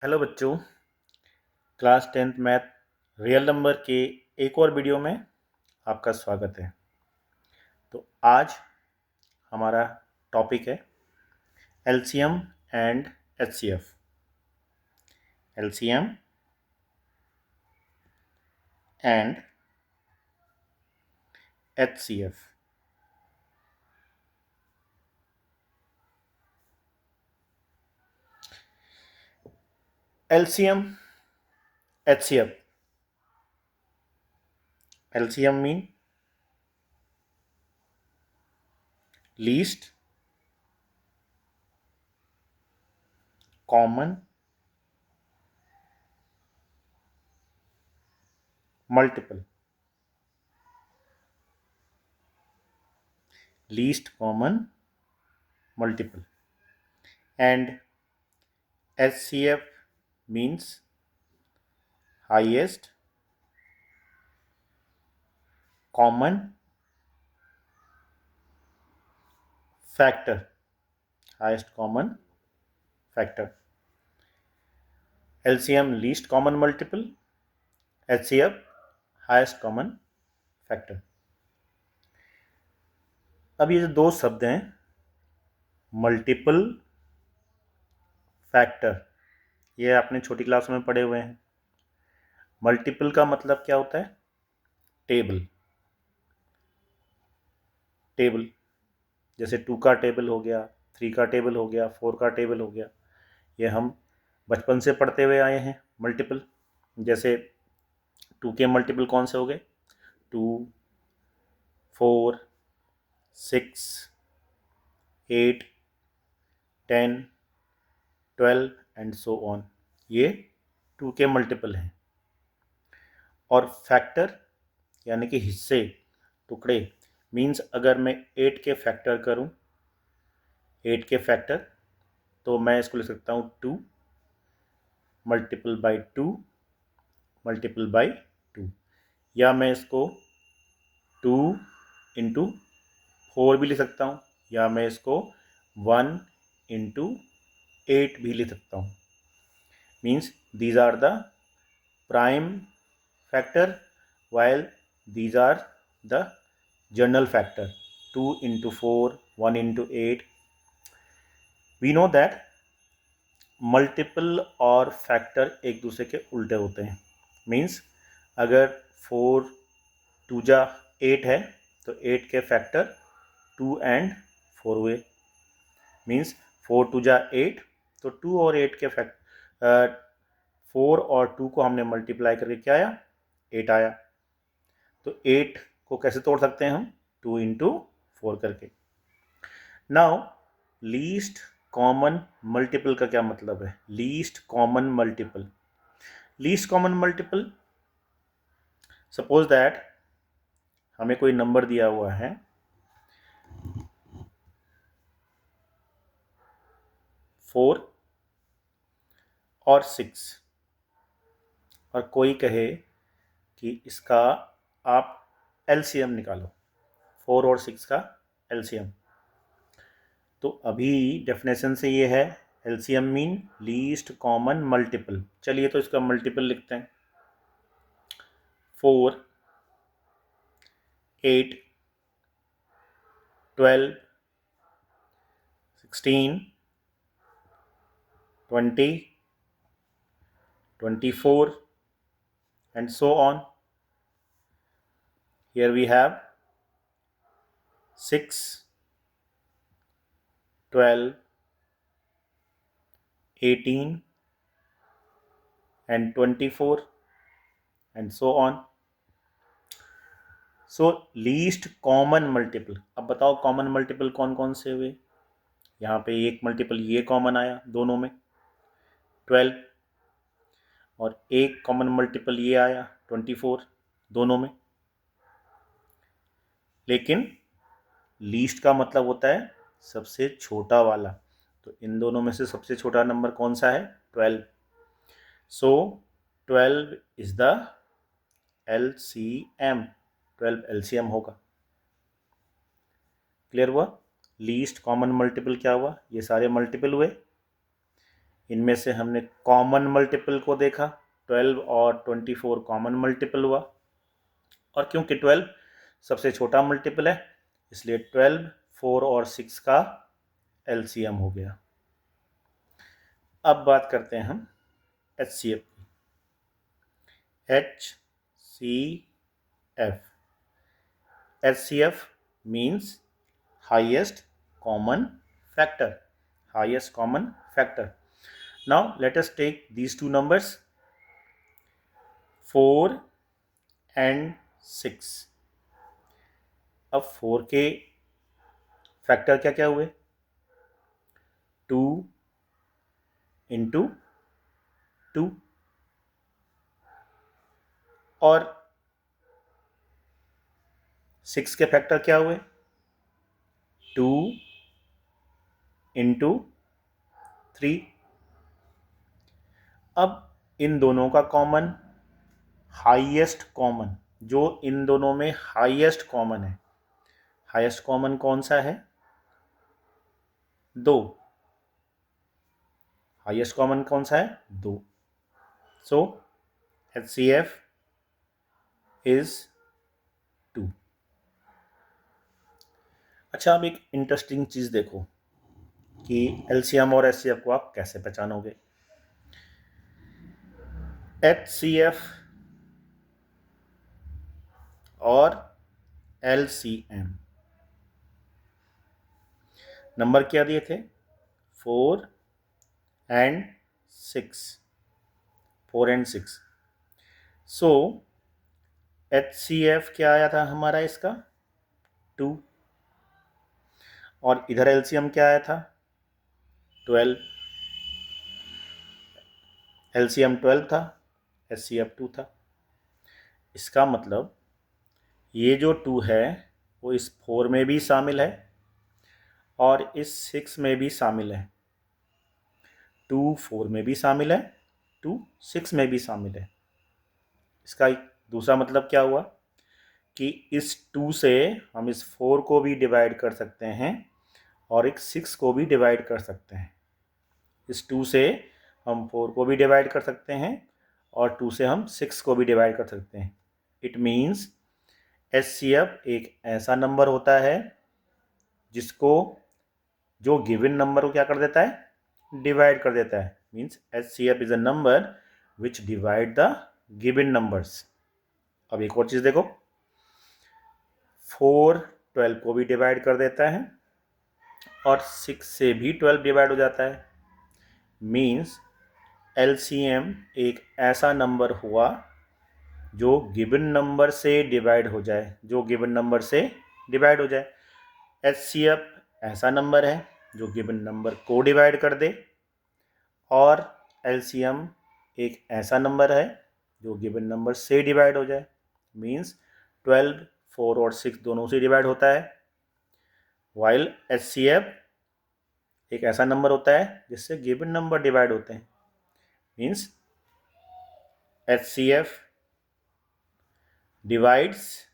Hello बच्चों, class 10th math real number के एक और वीडियो में आपका स्वागत है। तो आज हमारा टॉपिक है LCM and HCF. LCM and HCF. LCM, HCF. LCM mean least common multiple. Least common multiple. And HCF means highest common factor. Highest common factor. LCM least common multiple, HCF highest common factor. अब ये जो दो शब्द हैं multiple factor, ये आपने छोटी class में पढ़े हुए हैं। मल्टीपल का मतलब क्या होता है? टेबल। टेबल जैसे 2 का टेबल हो गया, 3 का टेबल हो गया, 4 का टेबल हो गया। ये हम बचपन से पढ़ते हुए आए हैं। मल्टीपल जैसे 2 के मल्टीपल कौन से हो गए? 2, 4, 6, 8, 10, 12 एंड सो ऑन। ये 2 के मल्टीपल हैं। और फैक्टर यानी कि हिस्से, टुकड़े, मीन्स अगर मैं 8 के फैक्टर करूं, 8 के फैक्टर, तो मैं इसको लिख सकता हूं 2 मल्टीपल बाई 2 मल्टीपल बाई 2, या मैं इसको 2 इंटू 4 भी लिख सकता हूं, या मैं इसको 1 इंटू 8 भी लिख सकता हूं। Means these are the prime factor while these are the general factor 2 into 4 1 into 8. We know that multiple और फैक्टर एक दूसरे के उल्टे होते हैं। मीन्स अगर 4 2 जा 8 है तो 8 के फैक्टर 2 एंड 4 हुए। मीन्स 4 2 जा 8, तो 2 और 8 के 4 और 2 को हमने मल्टीप्लाई करके क्या आया? 8 आया। तो 8 को कैसे तोड़ सकते हैं हम? 2 इंटू 4 करके। नाउ लीस्ट कॉमन मल्टीपल का क्या मतलब है? Least common multiple. Least common multiple, suppose that हमें कोई नंबर दिया हुआ है 4 और 6, और कोई कहे कि इसका आप एलसीएम निकालो, 4 और 6 का एलसीएम। तो अभी डेफिनेशन से ये है LCM mean least common multiple. चलिए तो इसका मल्टीपल लिखते हैं। 4, 8, 12, 16, 20, 24 and so on. Here we have 6, 12, 18 and 24 and so on. So least common multiple। अब बताओ कॉमन मल्टीपल कौन कौन से हुए? यहाँ पे एक मल्टीपल ये कॉमन आया दोनों में 12, और एक कॉमन मल्टीपल ये आया 24 दोनों में। लेकिन लीस्ट का मतलब होता है सबसे छोटा वाला। तो इन दोनों में से सबसे छोटा नंबर कौन सा है? 12। सो 12 इज द LCM। 12 LCM होगा। क्लियर हुआ? लीस्ट कॉमन मल्टीपल क्या हुआ? ये सारे मल्टीपल हुए। इनमें से हमने कॉमन मल्टीपल को देखा, 12 और 24 कॉमन मल्टीपल हुआ, और क्योंकि 12 सबसे छोटा मल्टीपल है इसलिए 12 4 और 6 का एलसीएम हो गया। अब बात करते हैं हम HCF की। HCF, HCF means highest common factor, highest common factor. Now let us take these two numbers 4 and 6. अब 4 के फैक्टर क्या क्या हुए, 2 इंटू 2, और 6 के फैक्टर क्या हुए, 2 इंटू 3। अब इन दोनों का कॉमन, हाईएस्ट कॉमन, जो इन दोनों में हाईएस्ट कॉमन है, हाईएस्ट कॉमन कौन सा है, 2। हाईएस्ट कॉमन कौन सा है, 2। सो HCF इज 2। अच्छा, अब एक इंटरेस्टिंग चीज देखो कि LCM और HCF को आप कैसे पहचानोगे। HCF और LCM नंबर क्या दिए थे, 4 एंड 6, 4 एंड 6। सो HCF क्या आया था हमारा इसका, 2, और इधर LCM क्या आया था, 12। LCM 12 था, HCF 2 था। इसका मतलब ये जो 2 है वो इस 4 में भी शामिल है और इस 6 में भी शामिल है। 2 4 में भी शामिल है, 2 6 में भी शामिल है। इसका दूसरा मतलब क्या हुआ कि इस 2 से हम इस 4 को भी डिवाइड कर सकते हैं और एक 6 को भी डिवाइड कर सकते हैं। इस 2 से हम 4 को भी डिवाइड कर सकते हैं और 2 से हम 6 को भी डिवाइड कर सकते हैं। इट मीन्स HCF एक ऐसा नंबर होता है जिसको जो गिवन नंबर को क्या कर देता है, डिवाइड कर देता है। Means HCF is a number which divide the given numbers. अब एक और चीज देखो, 4 12 को भी डिवाइड कर देता है और 6 से भी 12 डिवाइड हो जाता है। मीन्स LCM एक ऐसा नंबर हुआ जो गिवन नंबर से डिवाइड हो जाए, जो गिवन नंबर से डिवाइड हो जाए। HCF ऐसा नंबर है जो गिवन नंबर को डिवाइड कर दे, और LCM एक ऐसा नंबर है जो गिवन नंबर से डिवाइड हो जाए। मीन्स 12 4 और 6 दोनों से डिवाइड होता है, वाइल HCF एक ऐसा नंबर होता है जिससे गिवन नंबर डिवाइड होते हैं। Means HCF divides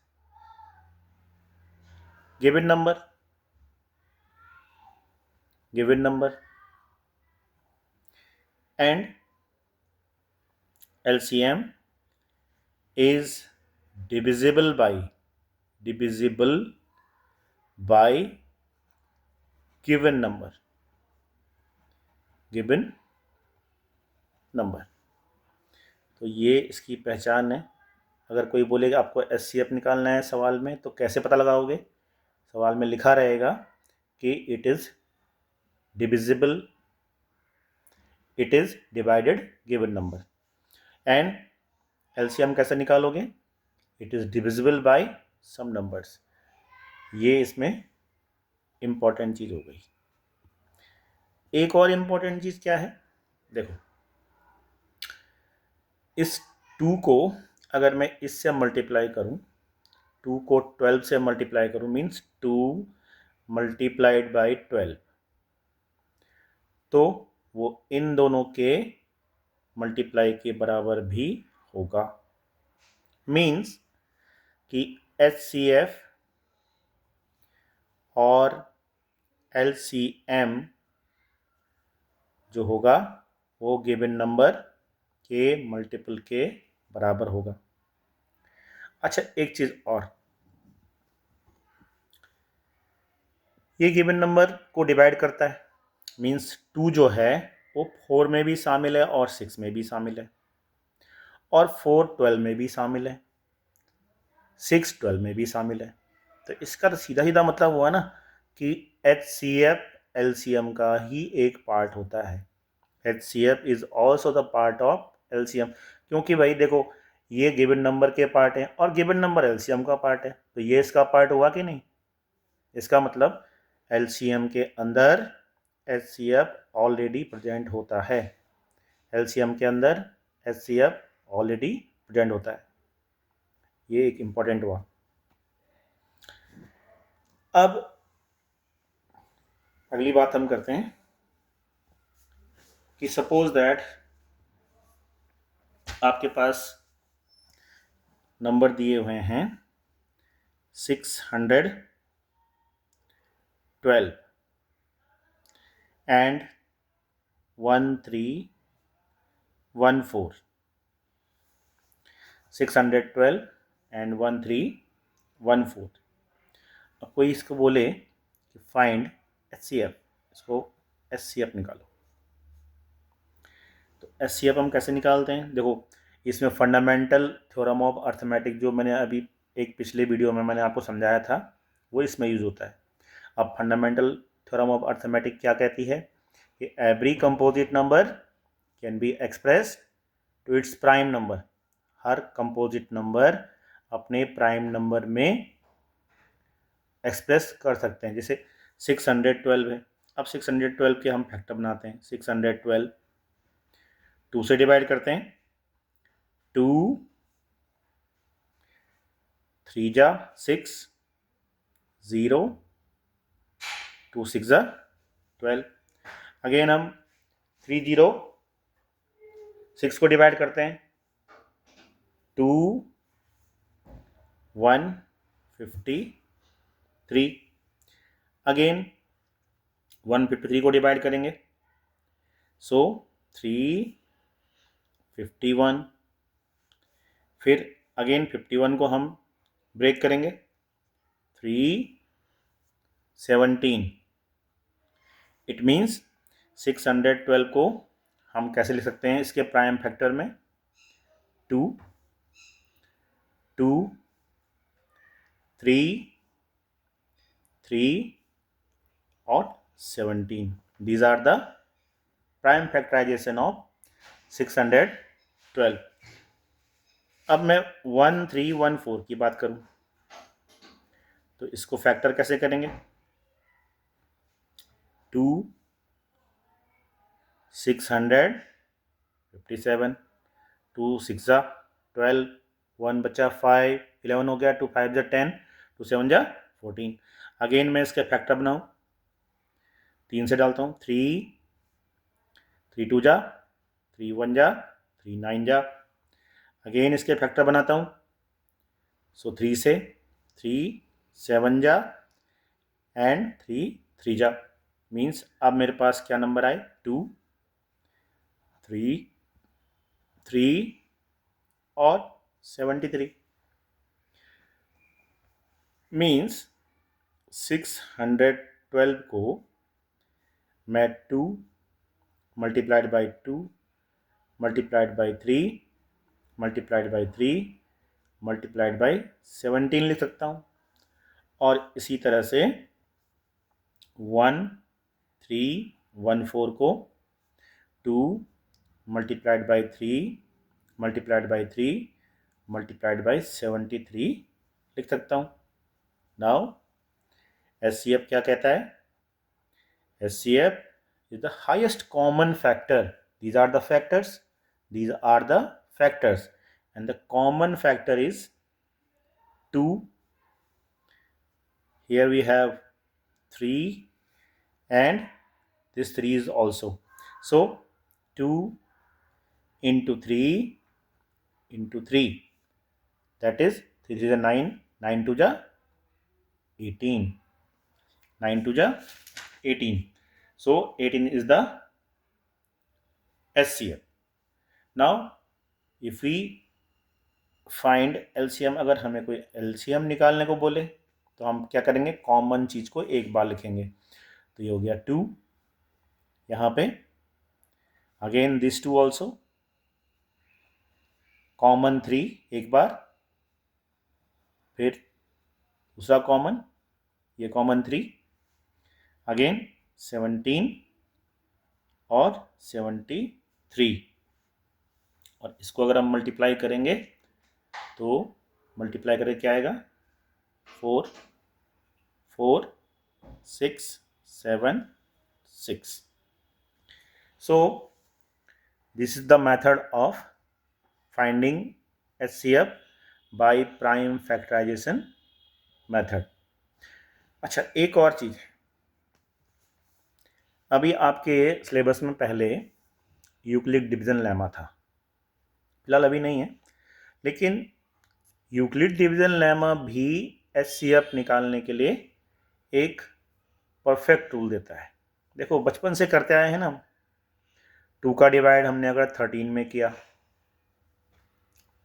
given number and LCM is divisible by given number तो ये इसकी पहचान है। अगर कोई बोलेगा आपको HCF निकालना है सवाल में तो कैसे पता लगाओगे, सवाल में लिखा रहेगा कि it is divisible, it is divided given number. And LCM कैसे निकालोगे, it is divisible by some numbers. ये इसमें इंपॉर्टेंट चीज हो गई। एक और इंपॉर्टेंट चीज क्या है, देखो इस 2 को अगर मैं इससे मल्टीप्लाई करूं, 2 को 12 से मल्टीप्लाई करूं, मीन्स 2 मल्टीप्लाइड बाई 12, तो वो इन दोनों के मल्टीप्लाई के बराबर भी होगा। मीन्स कि HCF और LCM जो होगा वो गिवन नंबर के मल्टीपल के बराबर होगा। अच्छा, एक चीज़ और, ये गिवन नंबर को डिवाइड करता है, मीन्स 2 जो है वो 4 में भी शामिल है और 6 में भी शामिल है, और 4 12 में भी शामिल है, 6 12 में भी शामिल है। तो इसका तो सीधा सीधा मतलब हुआ ना कि HCF LCM का ही एक पार्ट होता है। HCF is also the part of LCM, क्योंकि भाई देखो ये गिवन नंबर के पार्ट है और गिवन नंबर LCM का पार्ट है, तो ये इसका पार्ट हुआ कि नहीं। इसका मतलब LCM के अंदर HCF ऑलरेडी प्रेजेंट होता है, LCM के अंदर HCF ऑलरेडी प्रेजेंट होता है। ये एक इंपॉर्टेंट हुआ। अब अगली बात हम करते हैं कि सपोज दैट आपके पास नंबर दिए हुए हैं 612 एंड 1314, 612 एंड 1314। अब कोई इसको बोले कि फाइंड HCF, इसको HCF निकालो। तो HCF हम कैसे निकालते हैं, देखो इसमें फंडामेंटल थ्योरम ऑफ अर्थमेटिक जो मैंने अभी एक पिछले वीडियो में मैंने आपको समझाया था वो इसमें यूज होता है। अब फंडामेंटल थ्योरम ऑफ अर्थमेटिक क्या कहती है कि every composite number can be expressed to its prime number. हर कंपोजिट नंबर अपने प्राइम नंबर में एक्सप्रेस कर सकते हैं। जैसे 612 है, अब 612 के हम फैक्टर बनाते हैं। 612 2 से डिवाइड करते हैं, 2 3 जा 6, 0 2 6 जा 12। अगेन हम 30 6 को डिवाइड करते हैं, 2 1 53। अगेन 153 को डिवाइड करेंगे, सो 3 51। फिर अगेन 51 को हम ब्रेक करेंगे, 3 17। इट मीन्स 612 को हम कैसे लिख सकते हैं इसके प्राइम फैक्टर में, 2 2 3 3 और 17। These are the prime factorisation of 612। अब मैं 1314 की बात करूं तो इसको फैक्टर कैसे करेंगे, 2 657, 2 6 जा 12, 1 बचा 5, 11 हो गया, 2 5 जा 10, 2 7 जा 14। अगेन मैं इसके फैक्टर बनाऊं, 3 से डालता हूं, 3 3 2 जा 3 1 जा 3 9 जा। अगेन इसके फैक्टर बनाता हूं, सो 3 से 3 7 जा एंड 3 3 जा। मीन्स अब मेरे पास क्या नंबर आए, 2 3 3 और 73। मीन्स 612 को मैं 2 multiplied by 2 multiplied by 3 multiplied by 3 multiplied by 17 लिख सकता हूँ। और इसी तरह से 1314 को 2 multiplied by 3 multiplied by 3 multiplied by 73 लिख सकता हूँ। नाउ HCF क्या कहता है, HCF is the highest common factor. These are the factors. These are the factors. And the common factor is 2. Here we have 3 and this 3 is also. So 2 into 3 into 3. That is 3 is a 9. 9 to the 18. 9 to the 18. So 18 is the HCF. Now if we find LCM, अगर हमें कोई LCM निकालने को बोले तो हम क्या करेंगे, कॉमन चीज को एक बार लिखेंगे. तो ये हो गया 2, यहाँ पे अगेन दिस 2 ऑल्सो, कॉमन 3 एक बार, फिर दूसरा कॉमन, ये कॉमन 3, अगेन 17 और 73, और इसको अगर हम मल्टीप्लाई करेंगे तो मल्टीप्लाई करके क्या आएगा, 4 4 6 7 6. So this is the method of finding HCF by prime factorization method. अच्छा, एक और चीज है, अभी आपके सिलेबस में पहले यूक्लिड डिवीजन लेमा था, फिलहाल अभी नहीं है, लेकिन यूक्लिड डिवीजन लेमा भी HCF निकालने के लिए एक परफेक्ट टूल देता है. देखो बचपन से करते आए हैं ना, 2 का डिवाइड हमने अगर 13 में किया,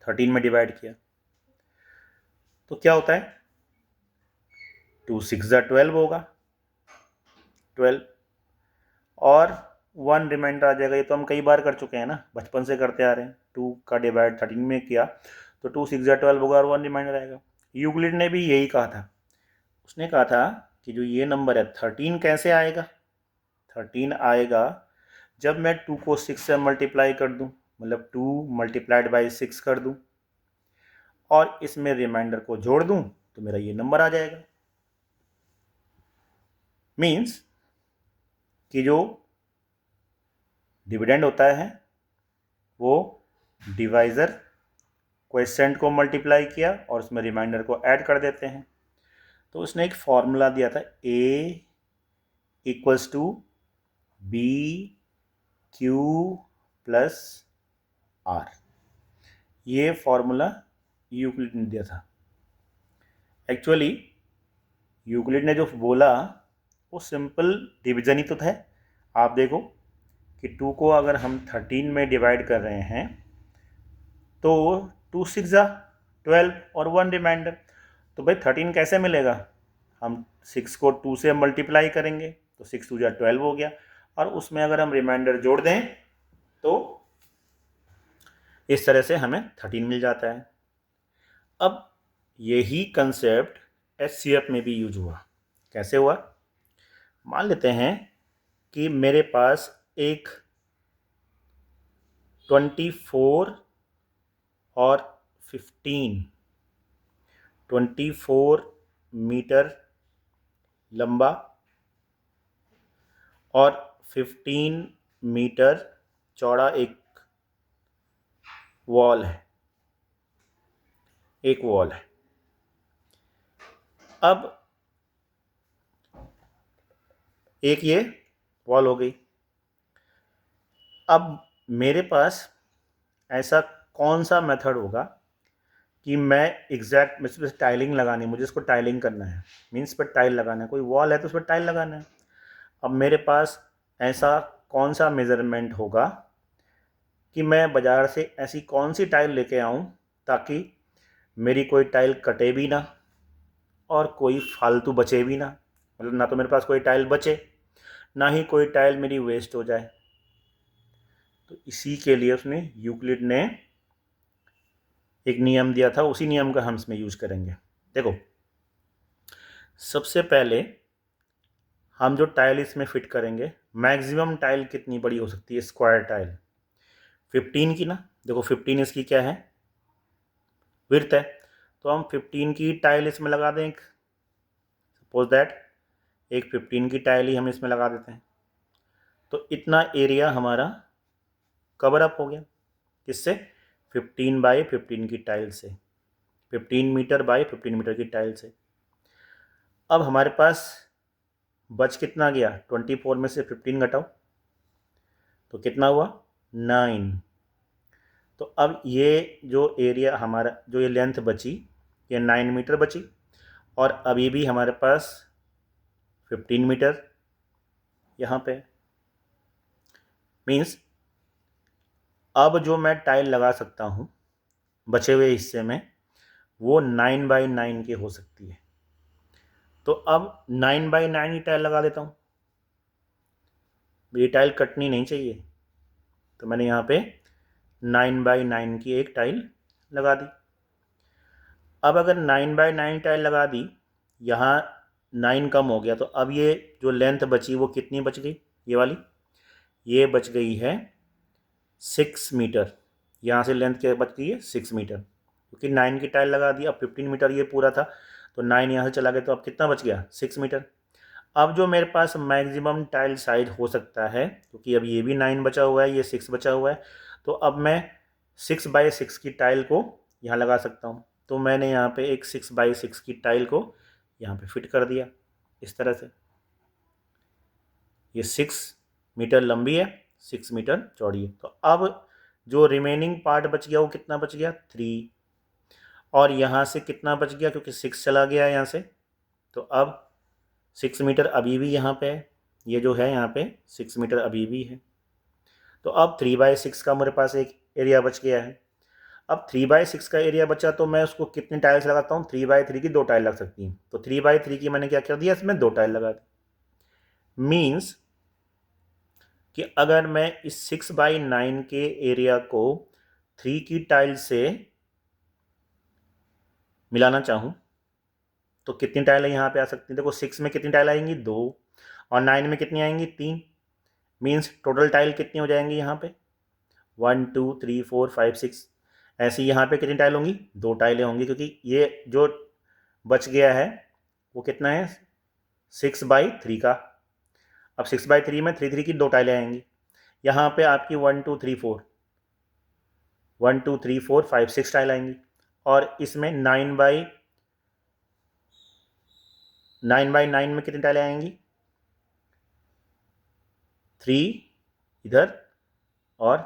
13 में डिवाइड किया तो क्या होता है, 2 6 12 होगा, 12, और 1 रिमाइंडर आ जाएगा. ये तो हम कई बार कर चुके हैं ना, बचपन से करते आ रहे हैं. 2 का डिवाइड 13 में किया तो 2 6 12 होगा और 1 रिमाइंडर आएगा. यूक्लिड ने भी यही कहा था, उसने कहा था कि जो ये नंबर है 13 कैसे आएगा, 13 आएगा जब मैं 2 को 6 से मल्टीप्लाई कर दूं, मतलब 2 मल्टीप्लाइड बाई 6 कर दूं और इसमें रिमाइंडर को जोड़ दूं तो मेरा ये नंबर आ जाएगा. मीन्स कि जो डिविडेंड होता है वो डिवाइजर क्वेश्चन को मल्टीप्लाई किया और उसमें रिमाइंडर को ऐड कर देते हैं. तो उसने एक फॉर्मूला दिया था, A equals to B Q plus R. ये फॉर्मूला यूक्लिड ने दिया था. एक्चुअली यूक्लिड ने जो बोला वो सिंपल डिवीजन ही तो था. आप देखो कि 2 को अगर हम 13 में डिवाइड कर रहे हैं तो 2 6 12 और 1 रिमाइंडर. तो भाई 13 कैसे मिलेगा, हम 6 को 2 से मल्टीप्लाई करेंगे तो 6 2 12 हो गया, और उसमें अगर हम रिमाइंडर जोड़ दें तो इस तरह से हमें 13 मिल जाता है. अब यही कंसेप्ट HCF में भी यूज हुआ. कैसे हुआ, मान लेते हैं कि मेरे पास एक 24 और 24 मीटर लंबा और 15 मीटर चौड़ा एक वॉल है, एक वॉल है. अब एक ये वॉल हो गई. अब मेरे पास ऐसा कौन सा मेथड होगा कि मैं एग्जैक्ट, मुझे टाइलिंग लगानी है, मुझे इसको टाइलिंग करना है, मीन्स पर टाइल लगाना है, कोई वॉल है तो उस पर टाइल लगाना है. अब मेरे पास ऐसा कौन सा मेज़रमेंट होगा कि मैं बाज़ार से ऐसी कौन सी टाइल लेके आऊँ ताकि मेरी कोई टाइल कटे भी ना और कोई फालतू बचे भी ना, मतलब ना तो मेरे पास कोई टाइल बचे ना ही कोई टाइल मेरी वेस्ट हो जाए. तो इसी के लिए उसने, यूक्लिड ने एक नियम दिया था, उसी नियम का हम इसमें यूज करेंगे. देखो सबसे पहले हम जो टाइल इसमें फिट करेंगे, मैक्सिमम टाइल कितनी बड़ी हो सकती है, स्क्वायर टाइल 15 की ना. देखो 15 इसकी क्या है, विड्थ है, तो हम 15 की टाइल इसमें लगा दें. सपोज दैट एक 15 की टाइल ही हम इसमें लगा देते हैं, तो इतना एरिया हमारा कवर अप हो गया. किससे, 15 बाई 15 की टाइल से, 15 मीटर बाई 15 मीटर की टाइल से. अब हमारे पास बच कितना गया, 24 में से 15 घटाओ तो कितना हुआ, 9. तो अब ये जो एरिया हमारा, जो ये लेंथ बची, ये 9 मीटर बची, और अभी भी हमारे पास 15 मीटर यहाँ पे. मीन्स अब जो मैं टाइल लगा सकता हूँ बचे हुए हिस्से में वो 9x9 की हो सकती है। तो अब 9x9 की टाइल लगा देता हूँ। ये टाइल कटनी नहीं चाहिए, तो मैंने यहाँ पे 9x9 की एक टाइल लगा दी। अब अगर 9x9 टाइल लगा दी, यहाँ 9 कम हो गया, तो अब ये जो लेंथ बची वो कितनी बच गई, ये वाली, ये बच गई है 6 मीटर। यहाँ से लेंथ क्या बच गई है 6 मीटर, क्योंकि 9 की टाइल लगा दी। अब 15 मीटर ये पूरा था, तो 9 यहाँ से चला गया, तो अब कितना बच गया 6 मीटर। अब जो मेरे पास मैक्सिमम टाइल साइज हो सकता है, क्योंकि अब ये भी 9 बचा हुआ है, ये 6 बचा हुआ है, तो अब मैं 6x6 की टाइल को यहाँ लगा सकता हूँ। तो मैंने यहाँ पे एक 6x6 की टाइल को यहाँ पे फिट कर दिया इस तरह से। ये 6 मीटर लंबी है, 6 मीटर चौड़ी है। तो अब जो रिमेनिंग पार्ट बच गया वो कितना बच गया 3, और यहाँ से कितना बच गया, क्योंकि 6 चला गया यहाँ से, तो अब 6 मीटर अभी भी यहाँ पे है, ये जो है यहाँ पे 6 मीटर अभी भी है। तो अब 3x6 का मेरे पास एक एरिया बच गया है। अब 3x6 का एरिया बचा, तो मैं उसको कितनी टाइल्स लगाता हूँ, 3x3 की 2 टाइल लग सकती हैं। तो 3x3 की मैंने क्या कर दिया, इसमें 2 टाइल लगा दी। मीन्स कि अगर मैं इस 6x9 के एरिया को 3 की टाइल से मिलाना चाहूँ तो कितनी टाइलें यहाँ पे आ सकती हैं। देखो 6 में कितनी टाइल आएंगी 2, और 9 में कितनी आएंगी 3। मीन्स टोटल टाइल कितनी हो जाएंगी यहाँ पे 1 2 3 4 5 6। ऐसी यहाँ पे कितनी टाइल होंगी 2 टाइलें होंगी, क्योंकि ये जो बच गया है वो कितना है 6x3 का। अब 6x3 में 3 3 की 2 टाइलें आएंगी। यहाँ पे आपकी 1 2 3 4 1 2 3 4 5 6 टाइल आएंगी। और इसमें 9x9 में कितनी टाइलें आएंगी 3 इधर और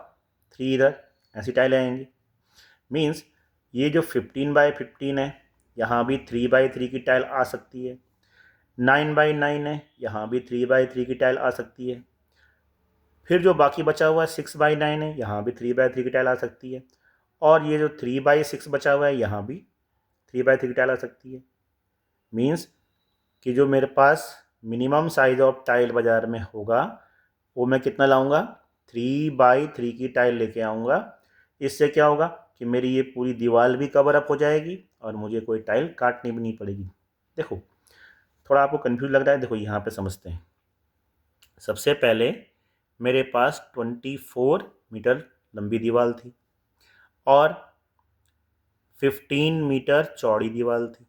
3 इधर, ऐसी टाइलें आएंगी। मीन्स ये जो 15x15 है, यहाँ भी 3x3 की टाइल आ सकती है। 9x9 है, यहाँ भी 3x3 की टाइल आ सकती है। फिर जो बाकी बचा हुआ है 6x9 है, यहाँ भी 3x3 की टाइल आ सकती है। और ये जो 3x6 बचा हुआ है, यहाँ भी 3x3 की टाइल आ सकती है। मीन्स कि जो मेरे पास मिनिमम साइज ऑफ टाइल बाज़ार में होगा वो मैं कितना लाऊंगा 3x3 की टाइल लेके आऊँगा। इससे क्या होगा कि मेरी ये पूरी दीवार भी कवर अप हो जाएगी और मुझे कोई टाइल काटनी भी नहीं पड़ेगी। देखो थोड़ा आपको कंफ्यूज लग रहा है, देखो यहाँ पे समझते हैं। सबसे पहले मेरे पास 24 मीटर लंबी दीवार थी और 15 मीटर चौड़ी दीवार थी।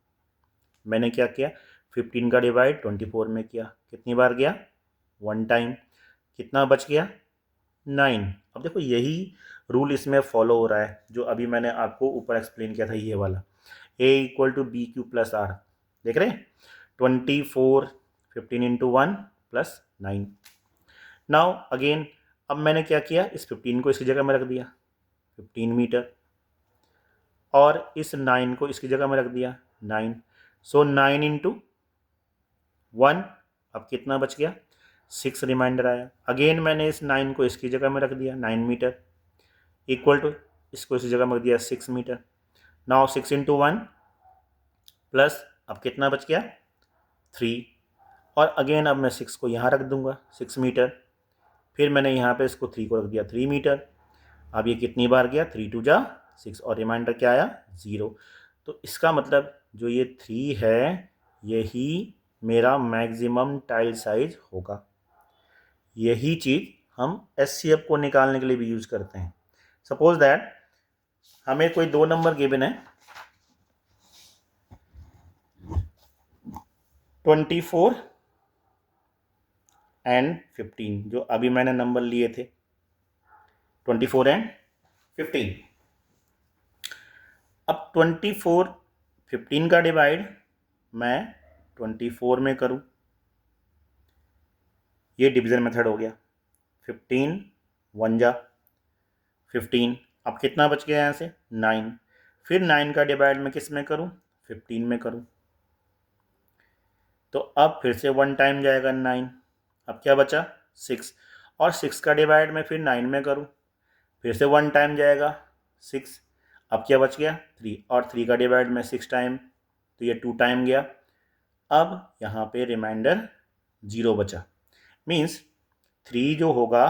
मैंने क्या किया 15 का डिवाइड 24 में किया, कितनी बार गया 1 टाइम, कितना बच गया 9। अब देखो यही रूल इसमें फॉलो हो रहा है जो अभी मैंने आपको ऊपर एक्सप्लेन किया था, ये वाला A=BQ+R। देख रहे हैं 24 15 इंटू 1 प्लस 9। नाउ अगेन अब मैंने क्या किया, इस 15 को इसकी जगह में रख दिया 15 मीटर, और इस 9 को इसकी जगह में रख दिया 9। सो 9 इंटू 1, अब कितना बच गया 6 रिमाइंडर आया। अगेन मैंने इस 9 को इसकी जगह में रख दिया 9 मीटर, इक्वल टू इसको इसी जगह में रख दिया 6 मीटर। नाउ 6 इंटू 1 प्लस अब कितना बच गया 3, और अगेन अब मैं 6 को यहाँ रख दूंगा 6 मीटर, फिर मैंने यहाँ पे इसको 3 को रख दिया 3 मीटर। अब ये कितनी बार गया 3 2 जा 6, और रिमाइंडर क्या आया 0। तो इसका मतलब जो ये 3 है यही मेरा मैक्सिमम टाइल साइज होगा। यही चीज़ हम SCF को निकालने के लिए भी यूज़ करते हैं। सपोज दैट हमें कोई 2 नंबर गिवन है 24 एंड 15, जो अभी मैंने नंबर लिए थे 24 एंड 15। अब 24 15 का डिवाइड मैं 24 में करूं, ये डिवीज़न मेथड हो गया। 15 1 जा 15, अब कितना बच गया यहाँ से 9। फिर 9 का डिवाइड मैं किस में करूं 15 में करूं, तो अब फिर से 1 टाइम जाएगा 9। अब क्या बचा 6, और 6 का डिवाइड मैं फिर 9 में करूं, फिर से 1 टाइम जाएगा 6, अब क्या बच गया 3, और 3 का डिवाइड में 6 टाइम, तो ये 2 टाइम गया। अब यहाँ पे रिमाइंडर 0 बचा, मीन्स 3 जो होगा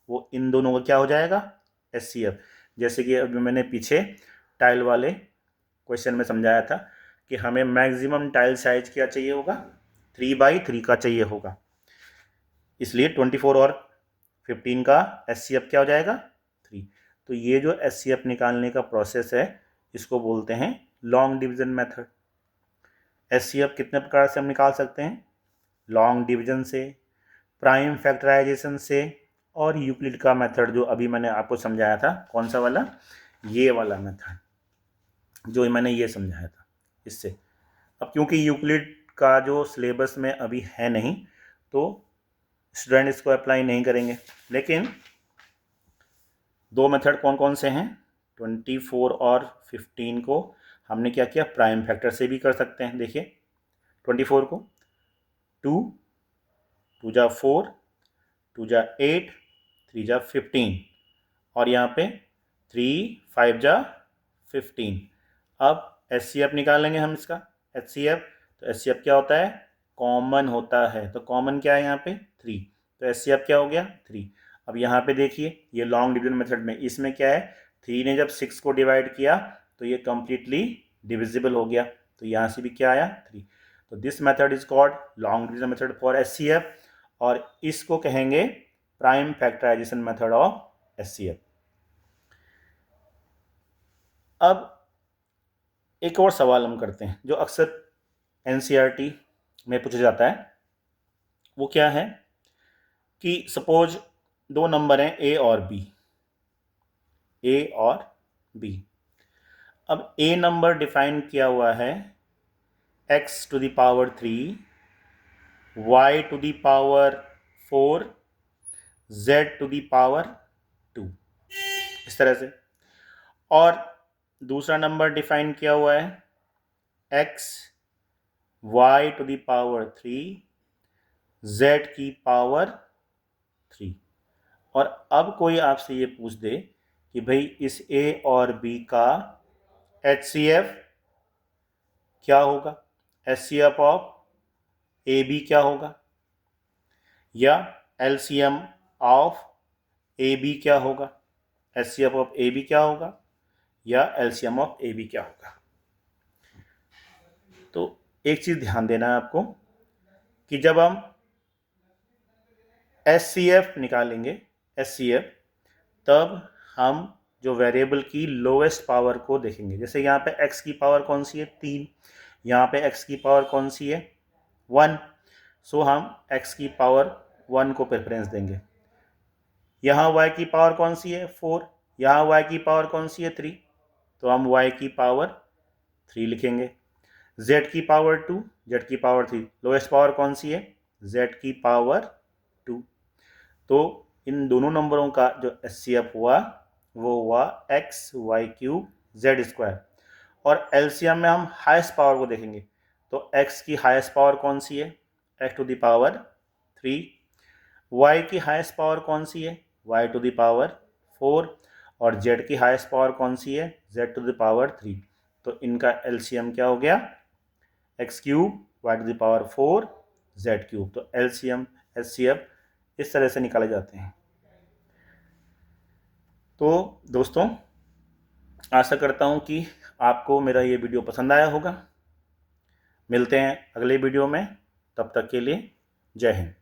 वो इन दोनों का क्या हो जाएगा, HCF। जैसे कि अभी मैंने पीछे टाइल वाले क्वेश्चन में समझाया था कि हमें मैक्सिमम टाइल साइज क्या चाहिए होगा, 3/3 का चाहिए होगा, इसलिए 24 और 15 का HCF क्या हो जाएगा 3। तो ये जो HCF निकालने का प्रोसेस है इसको बोलते हैं लॉन्ग डिवीजन मेथड। HCF कितने प्रकार से हम निकाल सकते हैं, लॉन्ग डिवीजन से, प्राइम फैक्टराइजेशन से, और यूक्लिड का मेथड जो अभी मैंने आपको समझाया था, कौन सा वाला, ये वाला मेथड जो मैंने ये समझाया था इससे। अब क्योंकि यूक्लिड का जो सिलेबस में अभी है नहीं तो स्टूडेंट इसको अप्लाई नहीं करेंगे, लेकिन 2 मेथड कौन कौन से हैं, 24 और 15 को हमने क्या किया, प्राइम फैक्टर से भी कर सकते हैं। देखिए 24 को 2 2 जा 4 2 जा 8 3 जा 15, और यहाँ पे 3 5 जा 15। अब HCF निकालेंगे हम इसका, HCF, तो HCF क्या होता है, कॉमन होता है, तो कॉमन क्या है यहाँ पे 3, तो HCF क्या हो गया 3। अब यहाँ पे देखिए ये लॉन्ग डिवीजन मेथड में इसमें क्या है, 3 ने जब 6 को डिवाइड किया तो ये कम्प्लीटली डिविजिबल हो गया, तो यहाँ से भी क्या आया 3। तो this method is called long division method for HCF, और इसको कहेंगे prime factorisation method of HCF। अब एक और सवाल हम करते हैं जो अक्सर NCERT में पूछा जाता है, वो क्या है कि सपोज 2 नंबर हैं A और B, A और B। अब A नंबर डिफाइन किया हुआ है x to the power 3, y to the power 4, z to the power 2, इस तरह से। और दूसरा नंबर डिफाइन किया हुआ है x y to the power 3, z की पावर 3। और अब कोई आपसे ये पूछ दे कि भाई इस A और B का HCF क्या होगा, HCF ऑफ AB क्या होगा, या LCM ऑफ AB क्या होगा, HCF ऑफ AB क्या होगा, या LCM ऑफ AB क्या होगा। तो एक चीज़ ध्यान देना है आपको कि जब हम HCF निकालेंगे, HCF, तब हम जो वेरिएबल की लोएस्ट पावर को देखेंगे। जैसे यहाँ पे x की पावर कौन सी है 3, यहाँ पे x की पावर कौन सी है 1, सो हम x की पावर 1 को प्रेफरेंस देंगे। यहाँ y की पावर कौन सी है 4, यहाँ y की पावर कौन सी है 3, तो हम y की पावर 3 लिखेंगे। z की पावर 2, z की पावर 3, लोएस्ट पावर कौन सी है z की पावर 2। तो इन दोनों नंबरों का जो HCF हुआ वो हुआ x y cube z square, और LCM में हम हाईएस्ट पावर को देखेंगे, तो x की हाईएस्ट पावर कौन सी है x to the power 3, y की हाईएस्ट पावर कौन सी है y टू द पावर 4, और z की हाईएस्ट पावर कौन सी है z टू द पावर 3। तो इनका LCM क्या हो गया x cube y to the power 4 z cube. तो LCM HCF इस तरह से निकाले जाते हैं। तो दोस्तों आशा करता हूँ कि आपको मेरा ये वीडियो पसंद आया होगा। मिलते हैं अगले वीडियो में, तब तक के लिए जय हिंद।